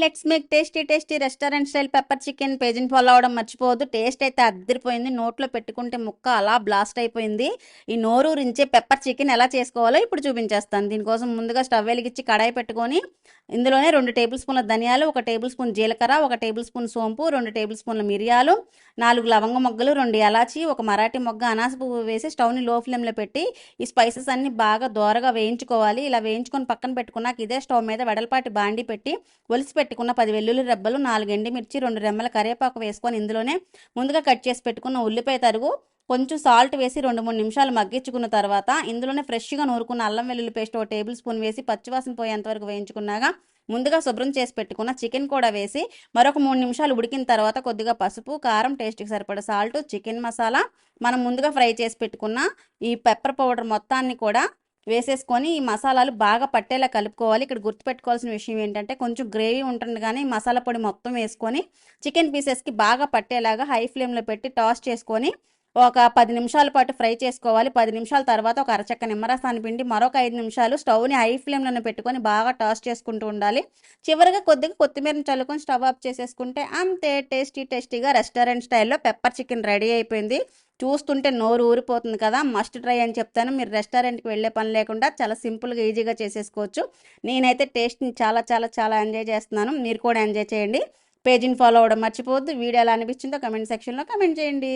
Let's make tasty tasty restaurant style pepper chicken. పేజీని follow అవడం మర్చిపోవద్దు. టేస్ట్ అయితే అద్దరిపోయింది. నోట్లో పెట్టుకుంటే ముక్క అలా బ్లాస్ట్ అయిపోయింది. ఈ నోరూరించే పెప్పర్ చికెన్ ఎలా చేసుకోవాలో ఇప్పుడు చూపించేస్తాను. దీనికోసం ముందుగా స్టవ్ వెలిగించి కడాయి పెట్టుకొని ఇందులోనే 2 టేబుల్ స్పూన్ల ధనియాలు, 1 టేబుల్ స్పూన్ జీలకర్ర, 1 టేబుల్ స్పూన్ సోంపు, 2 టేబుల్ స్పూన్ల మిరియాలు, 4 లవంగ మొగ్గలు, 2 ఎలాచి, 1 మరాఠీ మొగ్గ, అనాస పువ్వు వేసి స్టవ్ని లో ఫ్లేమ్లో పెట్టి ఈ స్పైసెస్ అన్ని బాగా దోరగా వేయించుకోవాలి. ఇలా వేయించుకొని పక్కన పెట్టుకున్నాక ఇదే స్టవ్ మీద వెడల్పాటి బాండి పెట్టి ఒలిసి పెట్టుకున్న 10 వెల్లుల్లి రెబ్బలు, 4 ఎండుమిర్చి, 2 రెమ్మల కరివేపాకు వేసుకొని ఇందులోనే ముందుగా కట్ చేసి పెట్టుకున్న ఉల్లిపాయ తరుగు, కొంచెం సాల్ట్ వేసి 2-3 నిమిషాలు మగ్గించుకున్న తర్వాత ఇందులోనే ఫ్రెష్గా నూరుకున్న అల్లం వెల్లుల్లి పేస్ట్ 1 టేబుల్ స్పూన్ వేసి పచ్చివాసన పోయేంత వరకు వేయించుకున్నాక ముందుగా శుభ్రం చేసి పెట్టుకున్న చికెన్ కూడా వేసి మరొక 3 నిమిషాలు ఉడికిన తర్వాత కొద్దిగా పసుపు, కారం, టేస్ట్కి సరిపడ సాల్ట్, చికెన్ మసాలా, మనం ముందుగా ఫ్రై చేసి పెట్టుకున్న ఈ పెప్పర్ పౌడర్ మొత్తాన్ని కూడా వేసేసుకొని ఈ మసాలాలు బాగా పట్టేలా కలుపుకోవాలి. ఇక్కడ గుర్తుపెట్టుకోవాల్సిన విషయం ఏంటంటే కొంచెం గ్రేవీ ఉంటుంది కానీ మసాలా పొడి మొత్తం వేసుకొని చికెన్ పీసెస్కి బాగా పట్టేలాగా హై ఫ్లేమ్లో పెట్టి టాస్ చేసుకొని ఒక 10 నిమిషాల పాటు ఫ్రై చేసుకోవాలి. 10 నిమిషాల తర్వాత ఒక అరచక్క నిమ్మరసాన్ని పిండి మరొక 5 నిమిషాలు స్టవ్ని హై ఫ్లేమ్లోనే పెట్టుకొని బాగా టాస్ చేసుకుంటూ ఉండాలి. చివరిగా కొద్దిగా కొత్తిమీరని చల్లుకొని స్టవ్ ఆఫ్ చేసేసుకుంటే అంతే, టేస్టీగా రెస్టారెంట్ స్టైల్లో పెప్పర్ చికెన్ రెడీ అయిపోయింది. చూస్తుంటే నోరు ఊరిపోతుంది కదా. మస్ట్ ట్రై అని చెప్తాను. మీరు రెస్టారెంట్కి వెళ్ళే పని లేకుండా చాలా సింపుల్గా ఈజీగా చేసేసుకోవచ్చు. నేనైతే టేస్ట్ని చాలా ఎంజాయ్ చేస్తున్నాను. మీరు కూడా ఎంజాయ్ చేయండి. పేజీని ఫాలో అవ్వడం మర్చిపోవద్దు. వీడియో ఎలా అనిపించిందో కమెంట్ సెక్షన్లో కమెంట్ చేయండి.